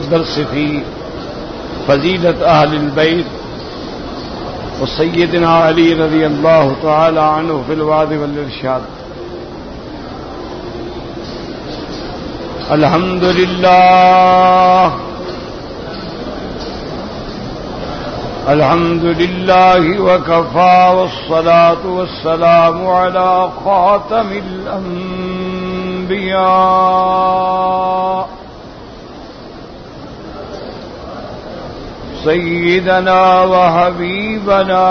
الدرس في فضيلة أهل البيت وسيدنا علي رضي الله تعالى عنه في الوعظ والإرشاد. الحمد لله الحمد لله وكفى والصلاة والسلام على خاتم الأنبياء سيدنا وحبيبنا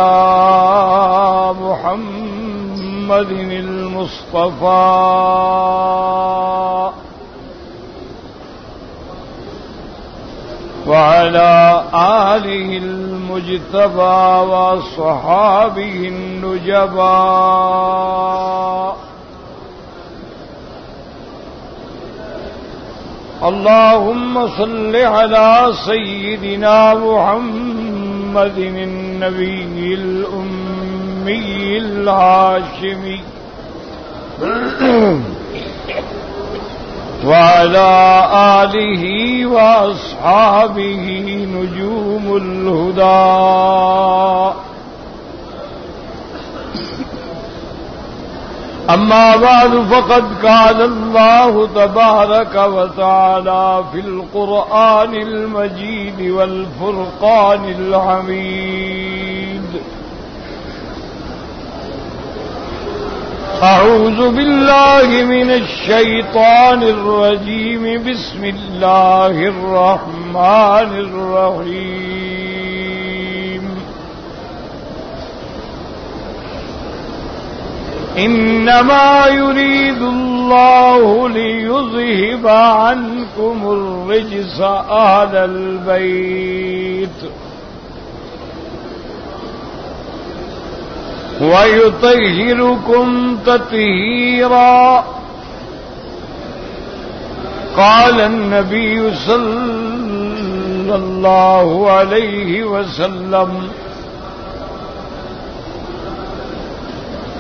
محمد المصطفى وعلى آله المجتبى وأصحابه النجبى. اللهم صل على سيدنا محمد النبي الأمي الهاشمي وعلى آله وأصحابه نجوم الهدى. أما بعد فقد قال الله تبارك وتعالى في القرآن المجيد والفرقان الحميد: أعوذ بالله من الشيطان الرجيم. بسم الله الرحمن الرحيم. إنما يريد الله ليذهب عنكم الرجس أهل البيت ويطهركم تطهيرا. قال النبي صلى الله عليه وسلم: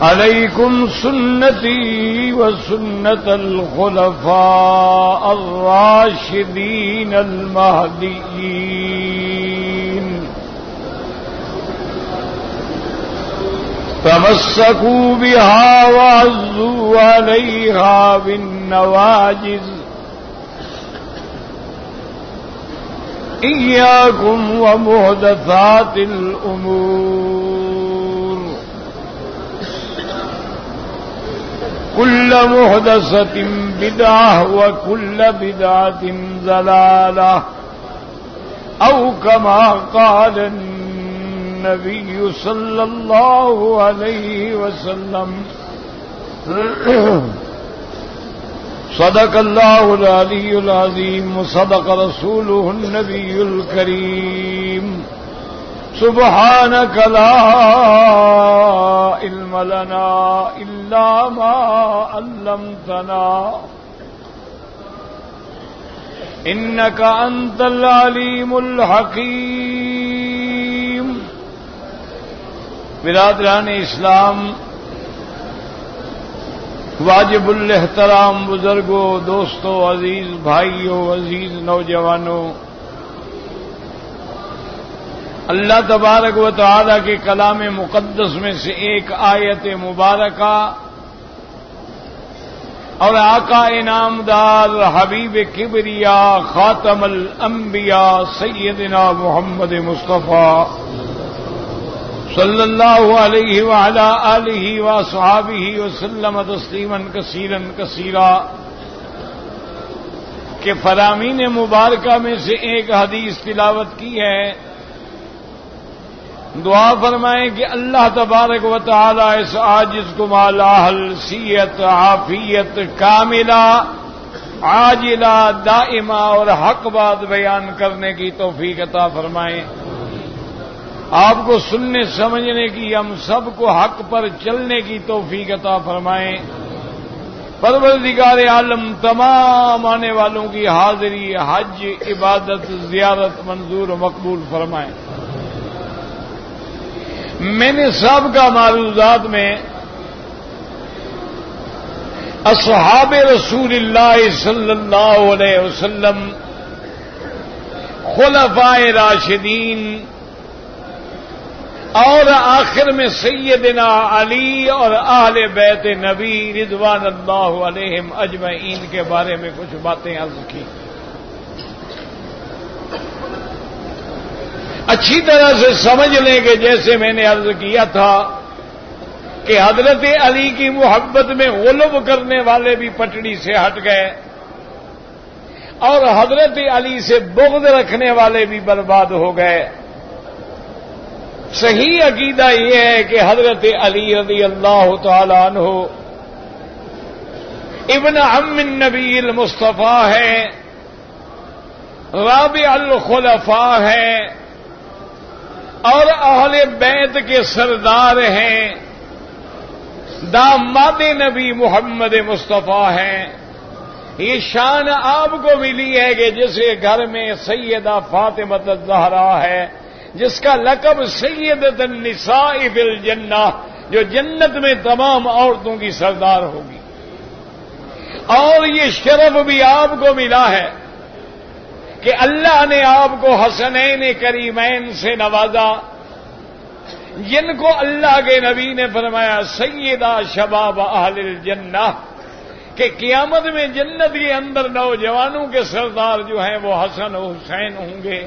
عليكم سنتي وسنة الخلفاء الراشدين المهديين، تمسكوا بها وعزوا عليها بالنواجذ. إياكم ومحدثات الأمور، كل محدثة بدعة وكل بدعة ضلالة، أو كما قال النبي صلى الله عليه وسلم: صدق الله العلي العظيم وصدق رسوله النبي الكريم. سبحانك لا علم لنا إلا ما علمتنا إنك أنت العليم الحكيم. برادران اسلام، واجب الاحترام بزرگوں، دوستوں، عزیز بھائیوں، عزیز نوجوانوں، اللہ تبارک و تعالی کے کلام مقدس میں سے ایک آیت مبارکہ اور آقا انعامدار حبیب کبریا خاتم الانبیاء سیدنا محمد مصطفیٰ صلی اللہ علیہ وعلی آلہ واصحابہ وسلم تسلیما کثیرا کثیرا کہ فرامین مبارکہ میں سے ایک حدیث تلاوت کی ہے. دعا فرمائیں کہ اللہ تبارک و تعالی اس عاجز کو مالا حلثیت عافیت کاملہ عاجلہ دائمہ اور حق بات بیان کرنے کی توفیق عطا فرمائیں. آپ کو سننے سمجھنے کی، ہم سب کو حق پر چلنے کی توفیق عطا فرمائیں. پروردگار عالم تمام آنے والوں کی حاضری، حج، عبادت، زیارت منظور و مقبول فرمائیں. میں نے سابقہ معروضات میں اصحاب رسول اللہ صلی اللہ علیہ وسلم خلفائے راشدین اور آخر میں سیدنا علی اور اہل بیت نبی رضوان اللہ علیہم اجمعین کے بارے میں کچھ باتیں عرض کی. اچھی طرح سے سمجھ لیں کہ جیسے میں نے عرض کیا تھا کہ حضرت علی کی محبت میں غلب کرنے والے بھی پٹڑی سے ہٹ گئے اور حضرت علی سے بغض رکھنے والے بھی برباد ہو گئے. صحیح عقیدہ یہ ہے کہ حضرت علی رضی اللہ تعالی عنہ ابن عم النبی المصطفیٰ ہیں، رابع الخلفاء ہیں اور اہل بیت کے سردار ہیں، داماد نبی محمد مصطفیٰ ہیں. یہ شان آپ کو ملی ہے کہ جسے گھر میں سیدہ فاطمہ الزہرا ہے، جس کا لقب سیدۃ النساء فی الجنہ، جو جنت میں تمام عورتوں کی سردار ہوگی. اور یہ شرف بھی آپ کو ملا ہے کہ اللہ نے آپ کو حسنین کریمین سے نوازا، جن کو اللہ کے نبی نے فرمایا سیدہ شباب اہل الجنہ، کہ قیامت میں جنت کے اندر نوجوانوں کے سردار جو ہیں وہ حسن و حسین ہوں گے.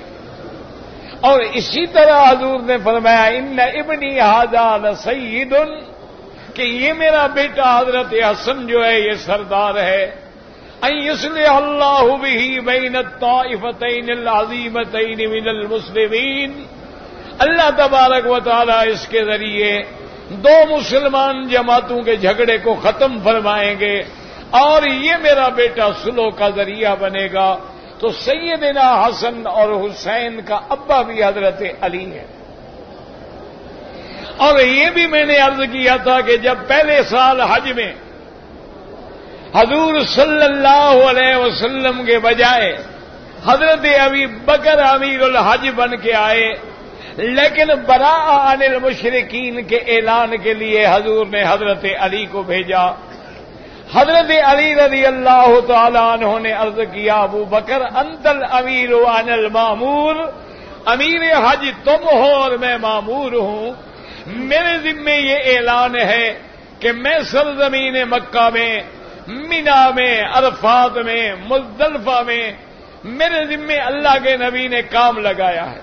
اور اسی طرح حضور نے فرمایا ان ابنی ھذا لسید، کہ یہ میرا بیٹا حضرت حسن جو ہے یہ سردار ہے. ان یصلح اللہ بہ بین الطائفتین العظیمتین من المسلمین، اللہ تبارک و تعالی اس کے ذریعے دو مسلمان جماعتوں کے جھگڑے کو ختم فرمائیں گے اور یہ میرا بیٹا صلح کا ذریعہ بنے گا. تو سیدنا حسن اور حسین کا ابا بھی حضرت علی ہے. اور یہ بھی میں نے عرض کیا تھا کہ جب پہلے سال حج میں حضور صلی اللہ علیہ وسلم کے بجائے حضرت ابی بکر امیر الحج بن کے آئے، لیکن براء عن المشرکین کے اعلان کے لیے حضور نے حضرت علی کو بھیجا. حضرت علی رضی اللہ تعالی عنہ نے عرض کیا ابو بکر انت الامیر وانا المامور، امیر حج تم ہو اور میں مامور ہوں. میرے ذمے یہ اعلان ہے کہ میں سرزمین مکہ میں، مینا میں، عرفات میں، مزدلفہ میں میرے ذمے اللہ کے نبی نے کام لگایا ہے.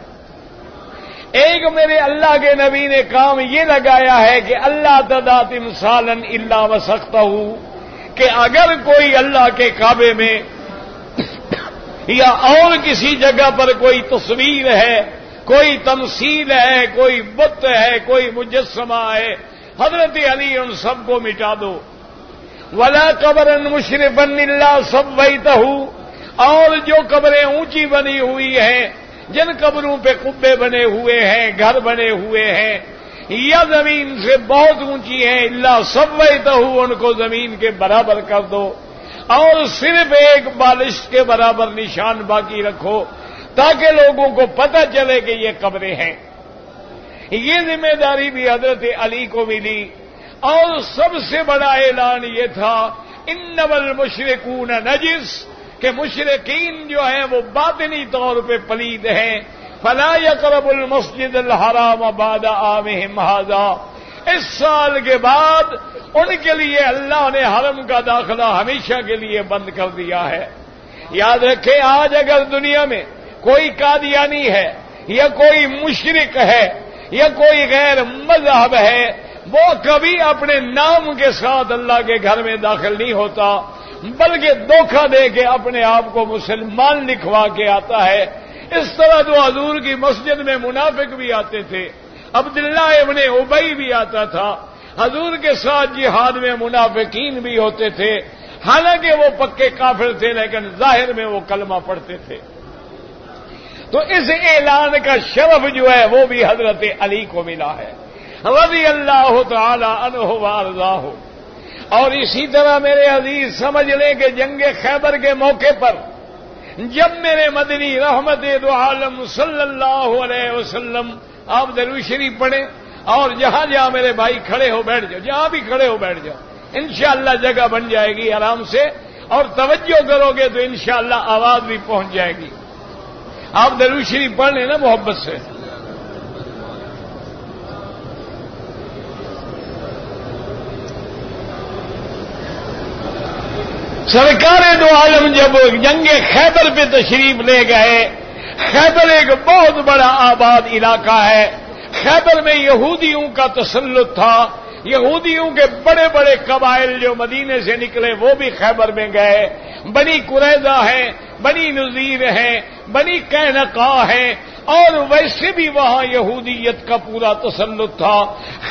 ایک میرے اللہ کے نبی نے کام یہ لگایا ہے کہ اللہ تدا تمثالا الا وسختہ، کہ اگر کوئی اللہ کے کعبے میں یا اور کسی جگہ پر کوئی تصویر ہے، کوئی تمثیل ہے، کوئی بت ہے، کوئی مجسمہ ہے، حضرت علی ان سب کو مٹا دو. ولا قبرا مشرفا الا سویتہ، اور جو قبریں اونچی بنی ہوئی ہیں، جن قبروں پہ قبے بنے ہوئے ہیں، گھر بنے ہوئے ہیں، یا زمین سے بہت اونچی ہیں، الا سویتہ، ان کو زمین کے برابر کر دو اور صرف ایک بالش کے برابر نشان باقی رکھو تاکہ لوگوں کو پتہ چلے کہ یہ قبریں ہیں. یہ ذمہ داری بھی حضرت علی کو ملی. اور سب سے بڑا اعلان یہ تھا انما المشرکون نجس، کہ مشرکین جو ہیں وہ باطنی طور پہ پلید ہیں. فلا يقربوا المسجد الحرام بعد عامهم هذا، اس سال کے بعد ان کے لیے اللہ نے حرم کا داخلہ ہمیشہ کے لیے بند کر دیا ہے. یاد رکھیں آج اگر دنیا میں کوئی قادیانی ہے یا کوئی مشرک ہے یا کوئی غیر مذہب ہے، وہ کبھی اپنے نام کے ساتھ اللہ کے گھر میں داخل نہیں ہوتا، بلکہ دھوکہ دے کے اپنے آپ کو مسلمان لکھوا کے آتا ہے. اس طرح تو حضور کی مسجد میں منافق بھی آتے تھے، عبداللہ ابن ابی بھی آتا تھا، حضور کے ساتھ جہاد میں منافقین بھی ہوتے تھے، حالانکہ وہ پکے کافر تھے لیکن ظاہر میں وہ کلمہ پڑھتے تھے. تو اس اعلان کا شرف جو ہے وہ بھی حضرت علی کو ملا ہے رضی اللہ تعالی عنہ وارضاہ. اور اسی طرح میرے عزیز سمجھ لیں کہ جنگ خیبر کے موقع پر جب میرے مدنی رحمت دو عالم صلی اللہ علیہ وسلم آپ درود شریف پڑھیں اور جہاں جہاں میرے بھائی کھڑے ہو بیٹھ جاؤ، جہاں بھی کھڑے ہو بیٹھ جاؤ، انشاءاللہ جگہ بن جائے گی آرام سے، اور توجہ کرو گے تو انشاءاللہ آواز بھی پہنچ جائے گی. آپ درود شریف پڑھ لیں نا محبت سے. سرکار دو عالم جب جنگ خیبر پہ تشریف لے گئے، خیبر ایک بہت بڑا آباد علاقہ ہے. خیبر میں یہودیوں کا تسلط تھا. یہودیوں کے بڑے بڑے قبائل جو مدینے سے نکلے وہ بھی خیبر میں گئے. بنی قریظہ ہے، بنی نذیر ہے، بنی قینقاع ہے، اور ویسے بھی وہاں یہودیت کا پورا تسلط تھا.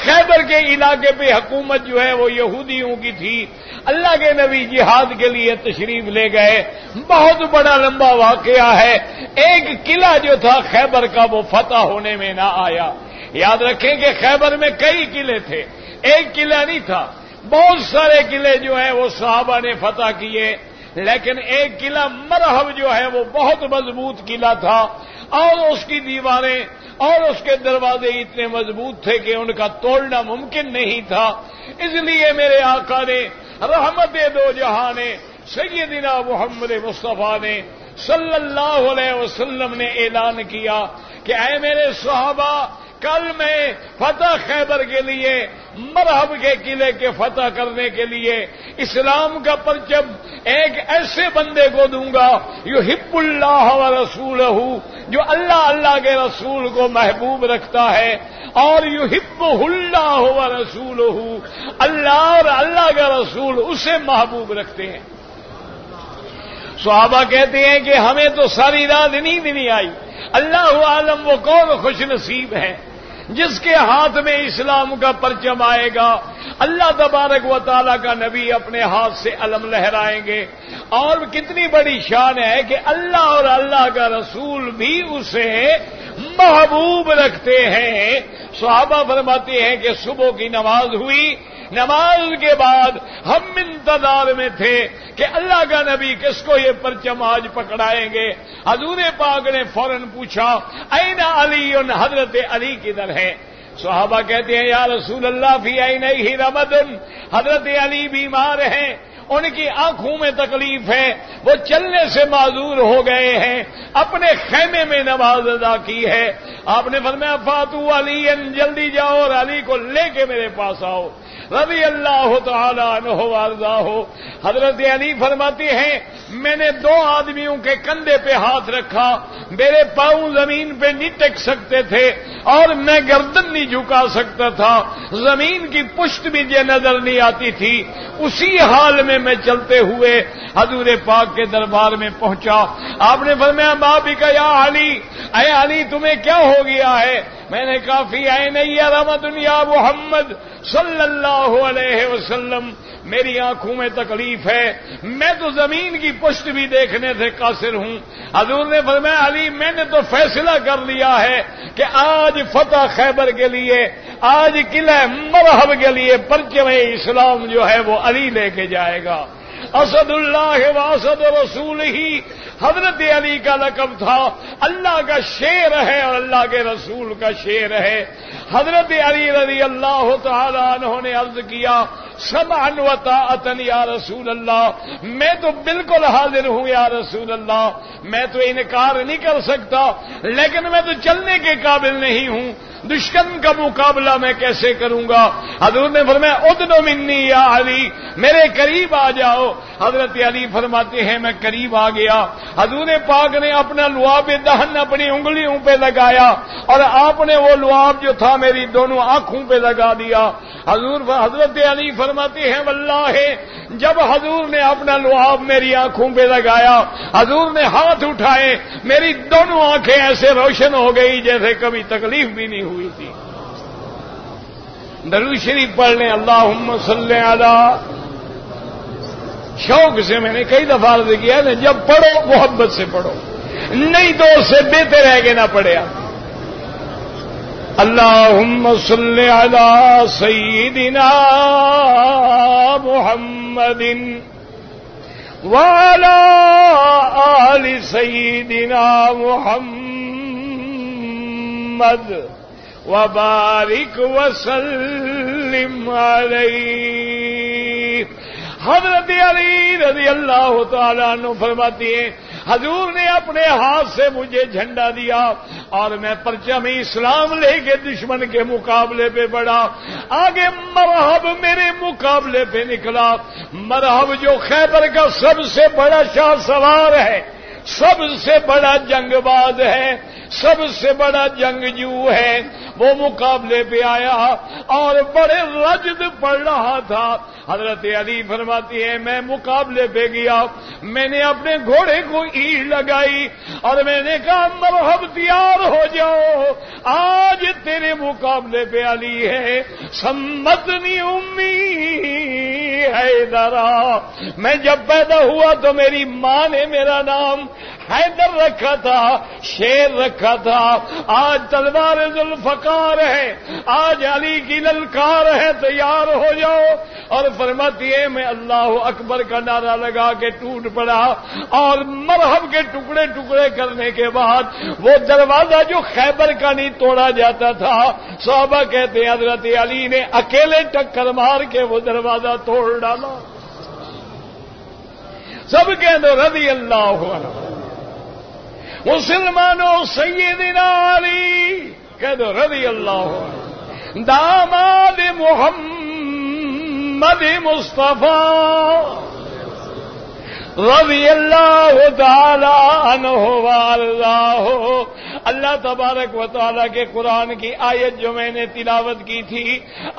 خیبر کے علاقے پہ حکومت جو ہے وہ یہودیوں کی تھی. اللہ کے نبی جہاد کے لیے تشریف لے گئے. بہت بڑا لمبا واقعہ ہے. ایک قلعہ جو تھا خیبر کا وہ فتح ہونے میں نہ آیا. یاد رکھیں کہ خیبر میں کئی قلعے تھے، ایک قلعہ نہیں تھا. بہت سارے قلعے جو ہیں وہ صحابہ نے فتح کیے، لیکن ایک قلعہ مرحب جو ہے وہ بہت مضبوط قلعہ تھا، اور اس کی دیواریں اور اس کے دروازے اتنے مضبوط تھے کہ ان کا توڑنا ممکن نہیں تھا. اس لیے میرے آقا نے رحمت دو جہاں نے سیدنا محمد مصطفیٰ نے صلی اللہ علیہ وسلم نے اعلان کیا کہ اے میرے صحابہ، کل میں فتح خیبر کے لیے، مرحب کے قلعے کے فتح کرنے کے لیے اسلام کا پرچم ایک ایسے بندے کو دوں گا یحب اللہ ورسولہ، جو اللہ کے رسول کو محبوب رکھتا ہے، اور یحبہ اللہ ورسولہ، اللہ اور اللہ کا رسول اسے محبوب رکھتے ہیں. صحابہ کہتے ہیں کہ ہمیں تو ساری رات نیند نہیں آئی. اللہ عالم وہ کون خوش نصیب ہے جس کے ہاتھ میں اسلام کا پرچم آئے گا. اللہ تبارک و تعالیٰ کا نبی اپنے ہاتھ سے علم لہرائیں گے. اور کتنی بڑی شان ہے کہ اللہ اور اللہ کا رسول بھی اسے محبوب رکھتے ہیں. صحابہ فرماتے ہیں کہ صبح کی نماز ہوئی، نماز کے بعد ہم انتظار میں تھے کہ اللہ کا نبی کس کو یہ پرچم آج پکڑائیں گے. حضور پاک نے فوراً پوچھا این علی، حضرت علی کدھر ہے؟ صحابہ کہتے ہیں یا رسول اللہ فی عینیہ رمد، حضرت علی بیمار ہیں، ان کی آنکھوں میں تکلیف ہے، وہ چلنے سے معذور ہو گئے ہیں، اپنے خیمے میں نماز ادا کی ہے. آپ نے فرمایا فاتو علی، جلدی جاؤ اور علی کو لے کے میرے پاس آؤ رضی اللہ تعالی عنہ وارضاہ. حضرت علی فرماتے ہیں میں نے دو آدمیوں کے کندھے پہ ہاتھ رکھا، میرے پاؤں زمین پہ نہیں ٹک سکتے تھے اور میں گردن نہیں جھکا سکتا تھا، زمین کی پشت بھی یہ نظر نہیں آتی تھی. اسی حال میں چلتے ہوئے حضور پاک کے دربار میں پہنچا. آپ نے فرمایا ما بک یا علی، اے علی تمہیں کیا ہو گیا ہے؟ میں نے کہا فی عینیہ رمد یا محمد صلی اللہ علیہ وسلم، میری آنکھوں میں تکلیف ہے، میں تو زمین کی پشت بھی دیکھنے سے قاصر ہوں. حضور نے فرمایا علی میں نے تو فیصلہ کر لیا ہے کہ آج فتح خیبر کے لیے، آج قلعہ مرحب کے لیے پرچم اسلام جو ہے وہ علی لے کے جائے گا. اسد اللہ و اسد رسول ہی حضرت علی کا لقب تھا. اللہ کا شیر ہے اور اللہ کے رسول کا شیر ہے. حضرت علی رضی اللہ تعالی عنہ نے عرض کیا سمعا و طاعتا یا رسول اللہ، میں تو بالکل حاضر ہوں یا رسول اللہ، میں تو انکار نہیں کر سکتا، لیکن میں تو چلنے کے قابل نہیں ہوں، دشمن کا مقابلہ میں کیسے کروں گا؟ حضور نے فرمایا ادنو منی یا علی، میرے قریب آ جاؤ. حضرت علی فرماتے ہیں میں قریب آ گیا. حضور پاک نے اپنا لعاب دہن اپنی انگلیوں پہ لگایا اور آپ نے وہ لعاب جو تھا میری دونوں آنکھوں پہ لگا دیا. حضرت علی فرماتے ہیں واللہ جب حضور نے اپنا لعاب میری آنکھوں پہ لگایا، حضور نے ہاتھ اٹھائے، میری دونوں آنکھیں ایسے روشن ہو گئی جیسے کبھی تکلیف بھی نہیں ہوئی تھی. درود شریف پڑھ لیں اللہم صلی علی. شوق سے میں نے کئی دفعہ عرض کیا نا، جب پڑھو محبت سے پڑھو، نہیں تو اس سے بہتر ہے کہ نہ پڑھے. اللہم صلی علی سیدنا محمد وعلی آل سیدنا محمد وبارک وسلم علیہ. حضرت علی رضی اللہ تعالیٰ عنہ فرماتی ہیں حضور نے اپنے ہاتھ سے مجھے جھنڈا دیا اور میں پرچم اسلام لے کے دشمن کے مقابلے پہ بڑھا. آگے مرحب میرے مقابلے پہ نکلا. مرحب جو خیبر کا سب سے بڑا شاہ سوار ہے، سب سے بڑا جنگ باز ہے، سب سے بڑا جنگجو ہے، وہ مقابلے پہ آیا اور بڑے رجد پڑ رہا تھا. حضرت علی فرماتی ہے میں مقابلے پہ گیا، میں نے اپنے گھوڑے کو اینٹ لگائی اور میں نے کہا مرحب تیار ہو جاؤ، آج تیرے مقابلے پہ علی ہے. سمتنی امی حیدرا، میں جب پیدا ہوا تو میری ماں نے میرا نام حیدر رکھا تھا، شیر رکھا تھا. آج تلوار ذوالفقار ہے، آج علی کی للکار ہے، تیار ہو جاؤ. اور فرماتی ہے میں اللہ اکبر کا نعرہ لگا کے ٹوٹ پڑا اور مرحب کے ٹکڑے ٹکڑے کرنے کے بعد وہ دروازہ جو خیبر کا نہیں توڑا جاتا تھا، صحابہ کہتے ہیں حضرت علی نے اکیلے ٹکر مار کے وہ دروازہ توڑ ڈالا. سب کہہ دو رضی اللہ عنہ. مسلمانوں سیدنا علی کہہ دو رضی اللہ عنہ، داماد محمد مصطفیٰ رضی اللہ تعالی عنہ وارضاہ. اللہ تبارک و تعالیٰ کے قرآن کی آیت جو میں نے تلاوت کی تھی،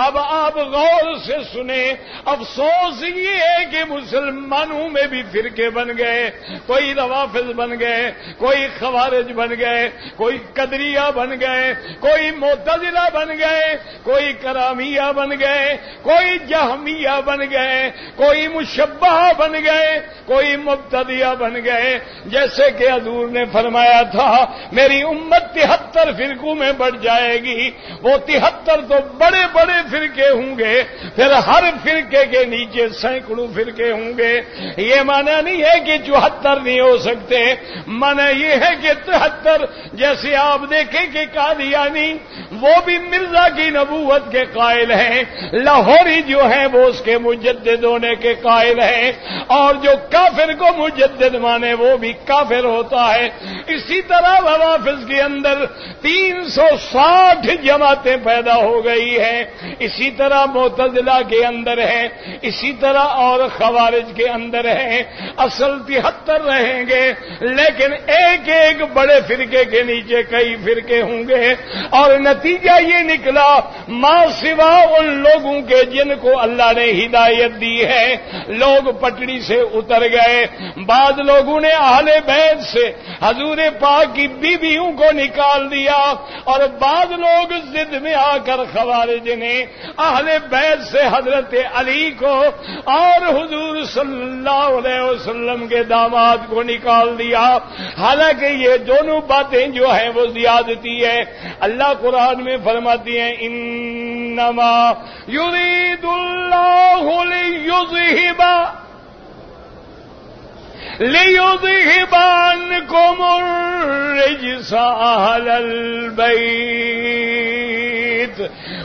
اب آپ غور سے سنیں. افسوس یہ ہے کہ مسلمانوں میں بھی فرقے بن گئے، کوئی روافض بن گئے، کوئی خوارج بن گئے، کوئی قدریہ بن گئے، کوئی معتزلہ بن گئے، کوئی کرامیہ بن گئے، کوئی جہمیہ بن گئے، کوئی مشبہہ بن گئے، کوئی مبتدیہ بن گئے. جیسے کہ حضور نے فرمایا تھا میری امت 73 فرقوں میں بڑھ جائے گی. وہ 73 تو بڑے بڑے فرقے ہوں گے، پھر ہر فرقے کے نیچے سینکڑوں فرقے ہوں گے. یہ معنی نہیں ہے کہ 74 نہیں ہو سکتے، معنی یہ ہے کہ 73. جیسے آپ دیکھیں کہ قادیانی وہ بھی مرزا کی نبوت کے قائل ہیں، لاہوری جو ہیں وہ اس کے مجدد ہونے کے قائل ہیں، اور جو کافر کو مجدد مانے وہ بھی کافر ہوتا ہے. اسی طرح روافض کے اندر 360 جماعتیں پیدا ہو گئی ہیں، اسی طرح معتزلہ کے اندر ہیں، اسی طرح اور خوارج کے اندر ہیں. اصل 73 رہیں گے، لیکن ایک ایک بڑے فرقے کے نیچے کئی فرقے ہوں گے. اور نتیجہ یہ نکلا ماں سوا ان لوگوں کے جن کو اللہ نے ہدایت دی ہے لوگ پٹڑی سے اتر گئے. بعض لوگوں نے اہل بیت سے حضور پاک کی بیویوں کو نکال دیا، اور بعض لوگ ضد میں آ کر خوارج نے اہل بیت سے حضرت علی کو اور حضور صلی اللہ علیہ وسلم کے داماد کو نکال دیا. حالانکہ یہ دونوں باتیں جو ہیں وہ زیادتی ہے. اللہ قرآن میں فرماتی ہیں انما یرید اللہ لیذہب عنکم الرجس اہل البیت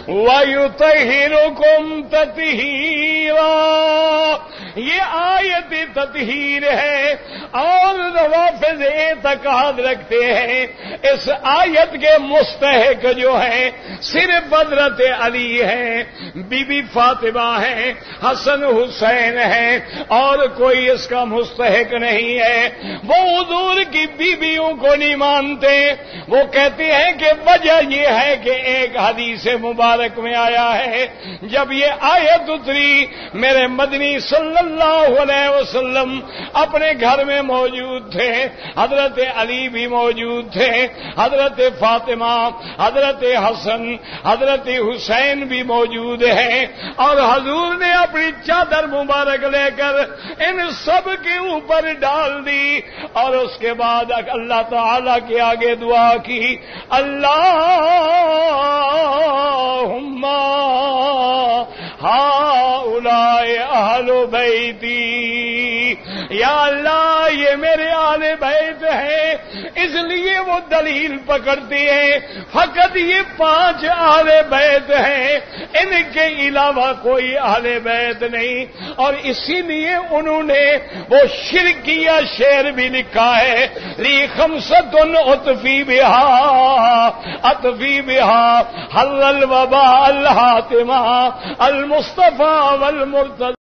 ویطہرکم تطہیرا. یہ آیت تطہیر ہے، اور روافض اعتقاد رکھتے ہیں اس آیت کے مستحق جو ہیں صرف حضرت علی ہیں، بی بی فاطمہ ہیں، حسن حسین ہیں، اور کوئی اس کا مستحق نہیں ہے. وہ حضور کی بیویوں کو نہیں مانتے. وہ کہتے ہیں کہ وجہ یہ ہے کہ ایک حدیث مبارک میں آیا ہے جب یہ آیت اتری میرے مدنی صلی اللہ علیہ وسلم اپنے گھر میں موجود تھے، حضرت علی بھی موجود تھے، حضرت فاطمہ، حضرت حسن، حضرت حسین بھی موجود ہیں، اور حضور نے اپنی چادر مبارک لے کر ان سب کے اوپر ڈال دی، اور اس کے بعد اللہ تعالی کے آگے دعا کی اللہم ہؤلاء اہل بیتی. یا اللہ یہ میرے اہل بیت ہیں، اس لیے وہ دلیل پکڑتے ہیں فقط یہ 5 اہل بیت ہیں، ان کے علاوہ کوئی اہل بیت نہیں، اور اسی لیے انہوں نے وہ شرکیہ شعر بھی لکھا ہے، لی خمسۃ اطفی بہا حل الوباء الحاتمہ المصطفیٰ والمرتضی